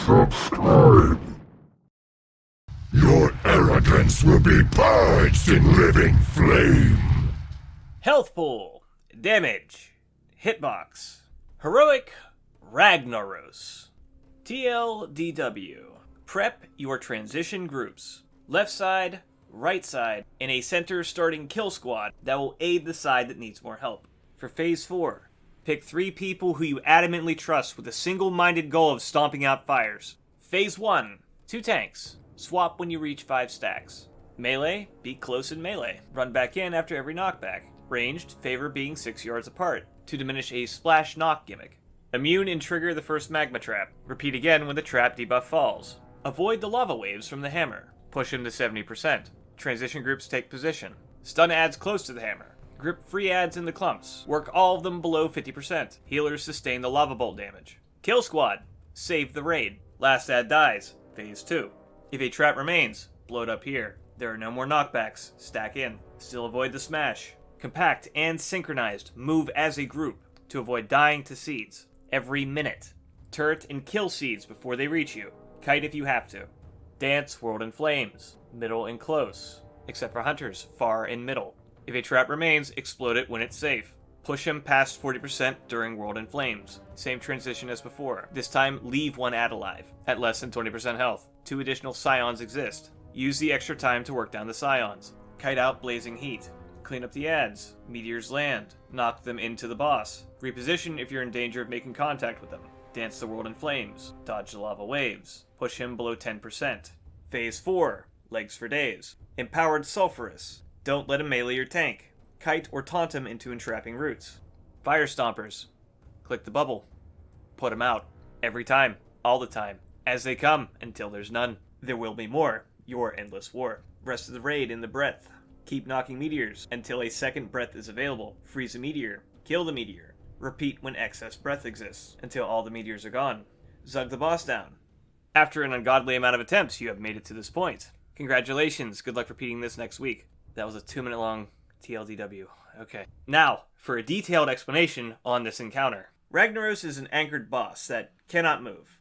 Subscribe. Your arrogance will be purged in living flame. Health pool, damage, hitbox, heroic, Ragnaros, Tldw. Prep your transition groups. Left side, right side, and a center starting kill squad that will aid the side that needs more help. For Phase 4, pick 3 people who you adamantly trust with a single-minded goal of stomping out fires. Phase 1, 2 tanks. Swap when you reach 5 stacks. Melee, be close in melee. Run back in after every knockback. Ranged, favor being 6 yards apart, to diminish a splash knock gimmick. Immune and trigger the first magma trap. Repeat again when the trap debuff falls. Avoid the lava waves from the hammer. Push him to 70%. Transition groups take position. Stun adds close to the hammer. Grip free adds in the clumps. Work all of them below 50%. Healers sustain the lava bolt damage. Kill squad. Save the raid. Last ad dies. Phase 2. If a trap remains, blow it up here. There are no more knockbacks. Stack in. Still avoid the smash. Compact and synchronized. Move as a group to avoid dying to seeds. Every minute. Turret and kill seeds before they reach you. Kite if you have to. Dance, world in flames. Middle and close. Except for hunters, far and middle. If a trap remains, explode it when it's safe. Push him past 40% during world in flames. Same transition as before. This time, leave one ad alive, at less than 20% health. 2 additional scions exist. Use the extra time to work down the scions. Kite out blazing heat. Clean up the ads. Meteors land. Knock them into the boss. Reposition if you're in danger of making contact with them. Dance the world in flames. Dodge the lava waves. Push him below 10%. Phase 4. Legs for days. Empowered sulfurous. Don't let him melee your tank. Kite or taunt him into entrapping roots. Fire stompers. Click the bubble. Put him out. Every time. All the time. As they come, until there's none. There will be more. Your endless war. Rest of the raid in the breath. Keep knocking meteors until a second breath is available. Freeze a meteor. Kill the meteor. Repeat when excess breath exists, until all the meteors are gone. Zug the boss down. After an ungodly amount of attempts, you have made it to this point. Congratulations, good luck repeating this next week. That was a 2-minute long TLDW. Okay. Now, for a detailed explanation on this encounter. Ragnaros is an anchored boss that cannot move.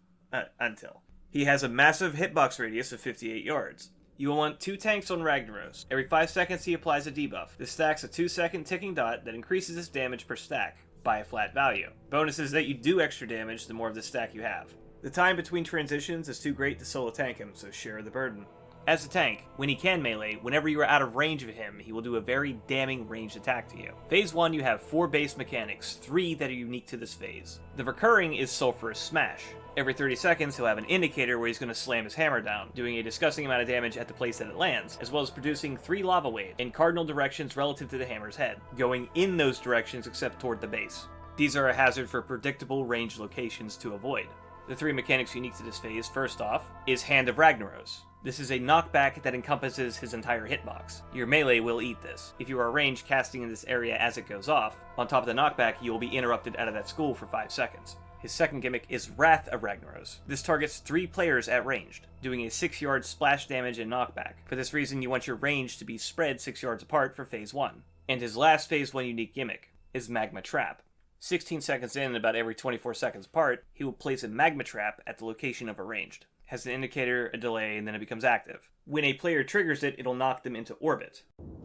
Until. He has a massive hitbox radius of 58 yards. You will want 2 tanks on Ragnaros. Every 5 seconds he applies a debuff. This stacks a 2-second ticking dot that increases its damage per stack by a flat value. Bonus is that you do extra damage the more of the stack you have. The time between transitions is too great to solo tank him, so share the burden. As a tank, when he can melee, whenever you are out of range of him, he will do a very damning ranged attack to you. Phase 1 you have 4 base mechanics, 3 that are unique to this phase. The recurring is Sulphurous Smash. Every 30 seconds he'll have an indicator where he's going to slam his hammer down, doing a disgusting amount of damage at the place that it lands, as well as producing 3 lava waves in cardinal directions relative to the hammer's head, going in those directions except toward the base. These are a hazard for predictable ranged locations to avoid. The 3 mechanics unique to this phase, first off, is Hand of Ragnaros. This is a knockback that encompasses his entire hitbox. Your melee will eat this. If you are ranged casting in this area as it goes off, on top of the knockback you will be interrupted out of that school for 5 seconds. His second gimmick is Wrath of Ragnaros. This targets 3 players at ranged, doing a 6-yard splash damage and knockback. For this reason you want your range to be spread 6 yards apart for Phase 1. And his last Phase 1 unique gimmick is Magma Trap. 16 seconds in, about every 24 seconds apart, he will place a magma trap at the location of a ranged. Has an indicator, a delay, and then it becomes active. When a player triggers it, it'll knock them into orbit.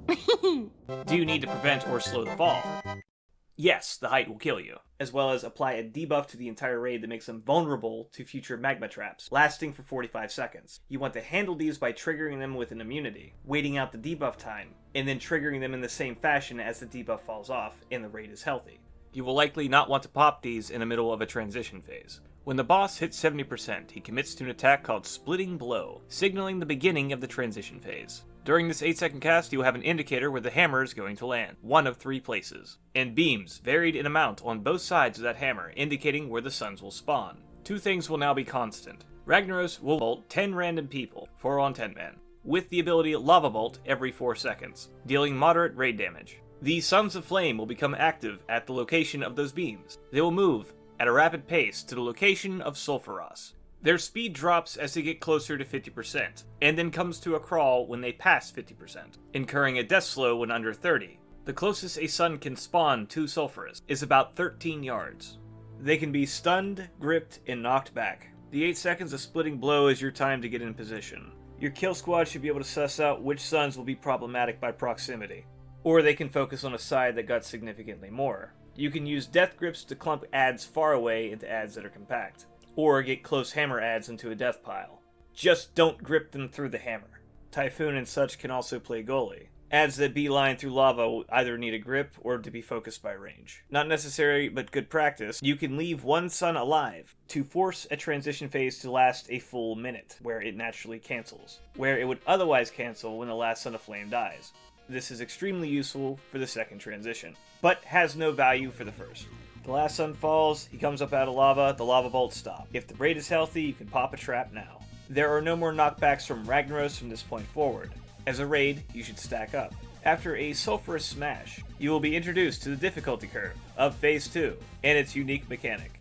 Do you need to prevent or slow the fall? Yes, the height will kill you, as well as apply a debuff to the entire raid that makes them vulnerable to future magma traps, lasting for 45 seconds. You want to handle these by triggering them with an immunity, waiting out the debuff time, and then triggering them in the same fashion as the debuff falls off and the raid is healthy. You will likely not want to pop these in the middle of a transition phase. When the boss hits 70%, he commits to an attack called Splitting Blow, signaling the beginning of the transition phase. During this 8-second cast, you will have an indicator where the hammer is going to land, one of 3 places, and beams, varied in amount on both sides of that hammer, indicating where the suns will spawn. 2 things will now be constant. Ragnaros will bolt 10 random people, 4 on 10 man, with the ability Lava Bolt every 4 seconds, dealing moderate raid damage. These Sons of Flame will become active at the location of those beams. They will move at a rapid pace to the location of Sulfuros. Their speed drops as they get closer to 50%, and then comes to a crawl when they pass 50%, incurring a death slow when under 30. The closest a sun can spawn to Sulfuros is about 13 yards. They can be stunned, gripped, and knocked back. The 8 seconds of splitting blow is your time to get in position. Your kill squad should be able to suss out which suns will be problematic by proximity, or they can focus on a side that got significantly more. You can use death grips to clump adds far away into adds that are compact, or get close hammer adds into a death pile. Just don't grip them through the hammer. Typhoon and such can also play goalie. Adds that beeline through lava will either need a grip or to be focused by range. Not necessary, but good practice. You can leave one sun alive to force a transition phase to last a full minute, where it naturally cancels, where it would otherwise cancel when the last sun of flame dies. This is extremely useful for the second transition, but has no value for the first. The last sun falls, he comes up out of lava, the lava bolts stop. If the raid is healthy, you can pop a trap now. There are no more knockbacks from Ragnaros from this point forward. As a raid, you should stack up. After a sulfurous smash, you will be introduced to the difficulty curve of Phase 2 and its unique mechanic.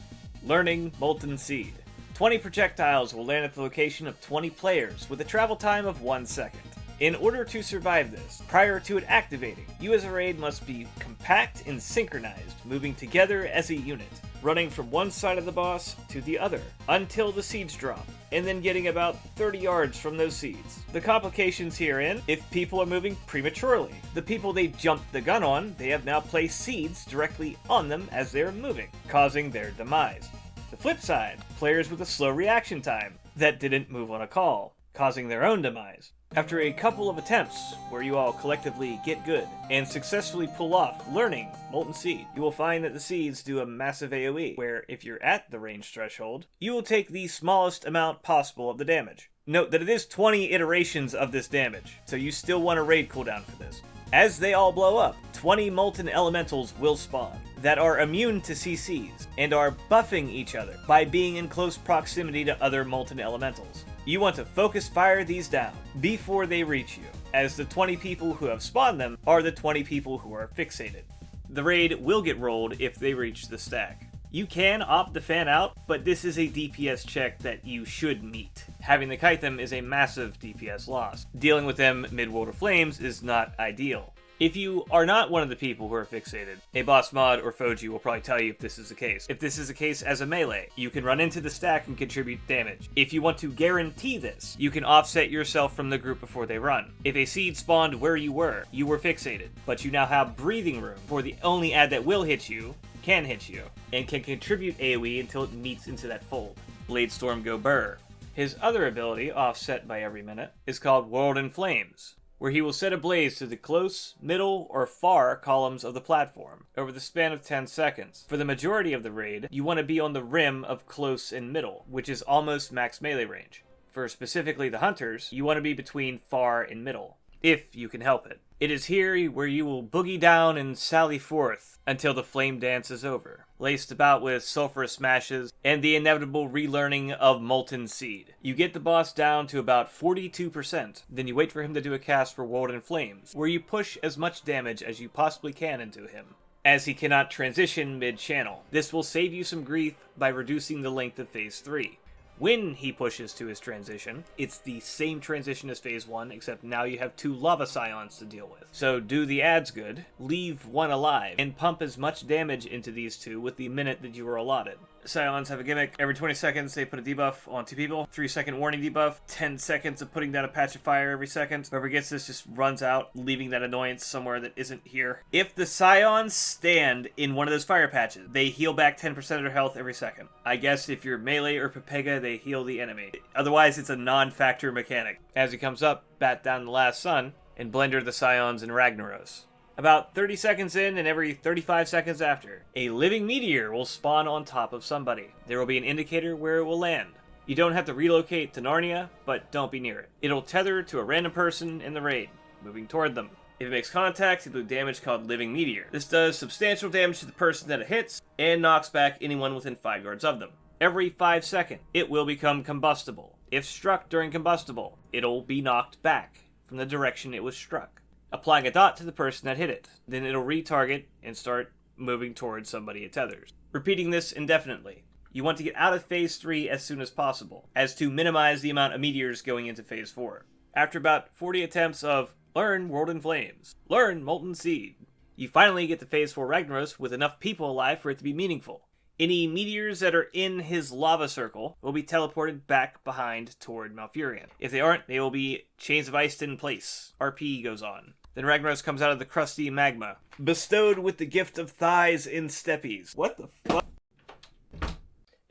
Learning Molten Seed. 20 projectiles will land at the location of 20 players with a travel time of 1 second. In order to survive this, prior to it activating, you as a raid must be compact and synchronized, moving together as a unit, running from one side of the boss to the other until the seeds drop, and then getting about 30 yards from those seeds. The complications herein, if people are moving prematurely. The people they jumped the gun on, they have now placed seeds directly on them as they're moving, causing their demise. The flip side, players with a slow reaction time that didn't move on a call, causing their own demise. After a couple of attempts, where you all collectively get good, and successfully pull off Learning Molten Seed, you will find that the seeds do a massive AoE, where if you're at the range threshold, you will take the smallest amount possible of the damage. Note that it is 20 iterations of this damage, so you still want a raid cooldown for this. As they all blow up, 20 molten elementals will spawn that are immune to CCs, and are buffing each other by being in close proximity to other molten elementals. You want to focus fire these down before they reach you, as the 20 people who have spawned them are the 20 people who are fixated. The raid will get rolled if they reach the stack. You can opt to fan out, but this is a DPS check that you should meet. Having to kite them is a massive DPS loss. Dealing with them mid-World of Flames is not ideal. If you are not one of the people who are fixated, a boss mod or Foji will probably tell you if this is the case. If this is the case as a melee, you can run into the stack and contribute damage. If you want to guarantee this, you can offset yourself from the group before they run. If a seed spawned where you were fixated, but you now have breathing room for the only ad that will hit you, can hit you, and can contribute AoE until it meets into that fold. Bladestorm Go Burr. His other ability, offset by every minute, is called World in Flames, where he will set ablaze to the close, middle, or far columns of the platform over the span of 10 seconds. For the majority of the raid, you want to be on the rim of close and middle, which is almost max melee range. For specifically the hunters, you want to be between far and middle, if you can help it. It is here where you will boogie down and sally forth until the flame dance is over, laced about with sulfurous smashes and the inevitable relearning of Molten Seed. You get the boss down to about 42%, then you wait for him to do a cast for World in Flames, where you push as much damage as you possibly can into him, as he cannot transition mid-channel. This will save you some grief by reducing the length of Phase 3. When he pushes to his transition, it's the same transition as Phase 1, except now you have 2 lava scions to deal with. So do the ads good, leave one alive, and pump as much damage into these 2 with the minute that you were allotted. Scions have a gimmick. Every 20 seconds they put a debuff on 2 people. 3-second warning debuff. 10 seconds of putting down a patch of fire every second. Whoever gets this just runs out, leaving that annoyance somewhere that isn't here. If the scions stand in one of those fire patches, they heal back 10% of their health every second. I guess if you're melee or Pepega, they heal the enemy. Otherwise, it's a non-factor mechanic. As he comes up, bat down the last sun, and blender the scions in Ragnaros. About 30 seconds in and every 35 seconds after, a living meteor will spawn on top of somebody. There will be an indicator where it will land. You don't have to relocate to Narnia, but don't be near it. It'll tether to a random person in the raid, moving toward them. If it makes contact, it'll do damage called Living Meteor. This does substantial damage to the person that it hits, and knocks back anyone within 5 yards of them. Every 5 seconds, it will become combustible. If struck during combustible, it'll be knocked back from the direction it was struck, applying a dot to the person that hit it. Then it'll retarget and start moving towards somebody it tethers. Repeating this indefinitely. You want to get out of Phase 3 as soon as possible, as to minimize the amount of meteors going into Phase 4. After about 40 attempts of Learn World in Flames, Learn Molten Seed, you finally get to Phase 4 Ragnaros with enough people alive for it to be meaningful. Any meteors that are in his lava circle will be teleported back behind toward Malfurion. If they aren't, they will be chains of ice in place. RP goes on. Then Ragnaros comes out of the crusty magma, bestowed with the gift of thighs in steppies. What the fuck?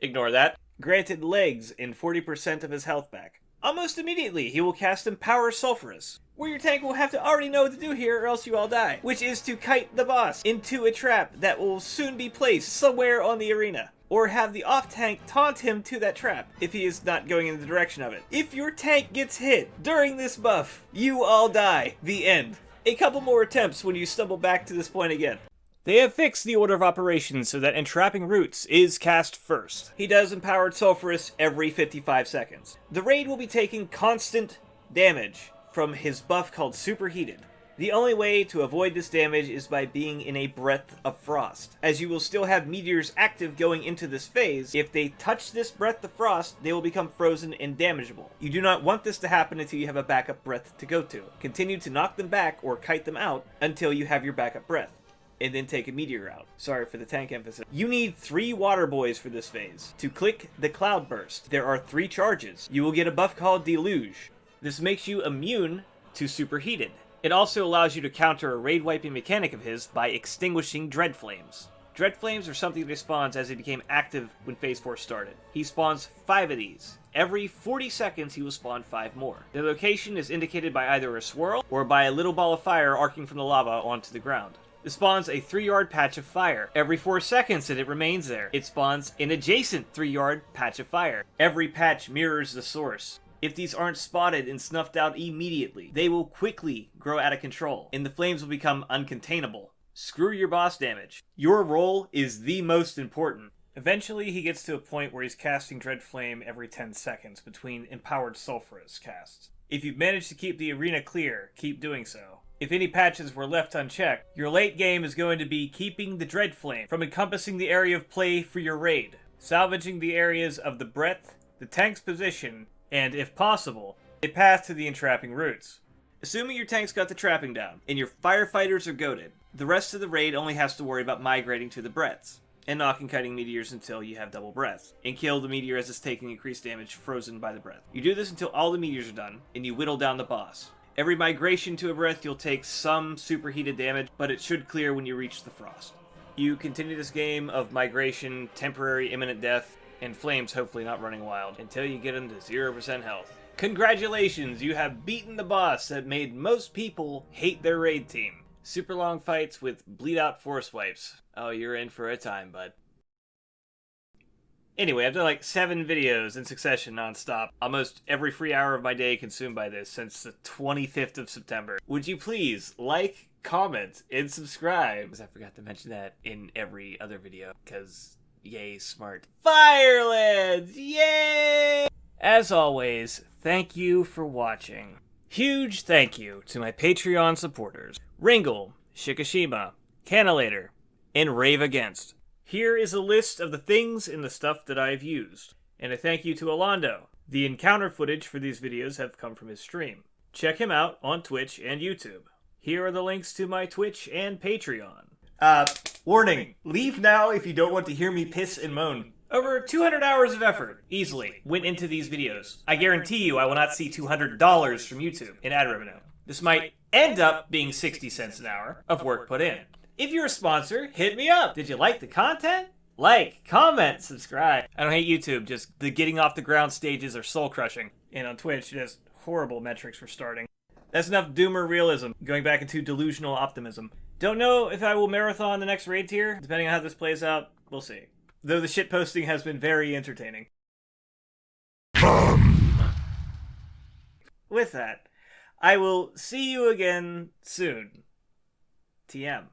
Ignore that. Granted legs and 40% of his health back. Almost immediately, he will cast Empower Sulphurous, where your tank will have to already know what to do here or else you all die, which is to kite the boss into a trap that will soon be placed somewhere on the arena, or have the off-tank taunt him to that trap if he is not going in the direction of it. If your tank gets hit during this buff, you all die. The end. A couple more attempts when you stumble back to this point again. They have fixed the order of operations so that Entrapping Roots is cast first. He does Empowered Sulphurous every 55 seconds. The raid will be taking constant damage from his buff called Superheated. The only way to avoid this damage is by being in a Breath of Frost, as you will still have meteors active going into this phase. If they touch this Breath of Frost, they will become frozen and damageable. You do not want this to happen until you have a backup breath to go to. Continue to knock them back or kite them out until you have your backup breath, and then take a meteor out. Sorry for the tank emphasis. You need 3 water boys for this phase. To click the Cloud Burst, there are 3 charges. You will get a buff called Deluge. This makes you immune to Superheated. It also allows you to counter a raid wiping mechanic of his by extinguishing Dread Flames. Dread Flames are something that spawns as he became active when Phase 4 started. He spawns 5 of these. Every 40 seconds he will spawn 5 more. Their location is indicated by either a swirl or by a little ball of fire arcing from the lava onto the ground. It spawns a 3-yard patch of fire. Every 4 seconds that it remains there, it spawns an adjacent 3-yard patch of fire. Every patch mirrors the source. If these aren't spotted and snuffed out immediately, they will quickly grow out of control, and the flames will become uncontainable. Screw your boss damage. Your role is the most important. Eventually, he gets to a point where he's casting Dread Flame every 10 seconds between Empowered Sulphurous casts. If you've managed to keep the arena clear, keep doing so. If any patches were left unchecked, your late game is going to be keeping the Dread Flame from encompassing the area of play for your raid, salvaging the areas of the breadth, the tank's position, and, if possible, a path to the Entrapping Roots. Assuming your tank's got the trapping down, and your firefighters are goated, the rest of the raid only has to worry about migrating to the breadths, and knocking kiting meteors until you have double breaths, and kill the meteor as it's taking increased damage frozen by the breath. You do this until all the meteors are done, and you whittle down the boss. Every migration to a breath you'll take some superheated damage, but it should clear when you reach the frost. You continue this game of migration, temporary imminent death, and flames hopefully not running wild, until you get them to 0% health. Congratulations, you have beaten the boss that made most people hate their raid team. Super long fights with bleed out force wipes. Oh, you're in for a time, bud. Anyway, I've done like 7 videos in succession non-stop. Almost every free hour of my day consumed by this since the 25th of September. Would you please like, comment, and subscribe? Because I forgot to mention that in every other video, because yay, smart. Firelands! Yay! As always, thank you for watching. Huge thank you to my Patreon supporters, Ringle, Shikishima, Cannolator, and Rave Against. Here is a list of the things and the stuff that I have used. And a thank you to Alondo. The encounter footage for these videos have come from his stream. Check him out on Twitch and YouTube. Here are the links to my Twitch and Patreon. Warning. Leave now if you don't want to hear me piss and moan. Over 200 hours of effort, easily, went into these videos. I guarantee you I will not see $200 from YouTube in ad revenue. This might end up being 60 cents an hour of work put in. If you're a sponsor, hit me up. Did you like the content? Like, comment, subscribe. I don't hate YouTube, just the getting off the ground stages are soul crushing. And on Twitch, it has horrible metrics for starting. That's enough doomer realism, going back into delusional optimism. Don't know if I will marathon the next raid tier. Depending on how this plays out, we'll see. Though the shitposting has been very entertaining. With that, I will see you again soon. TM.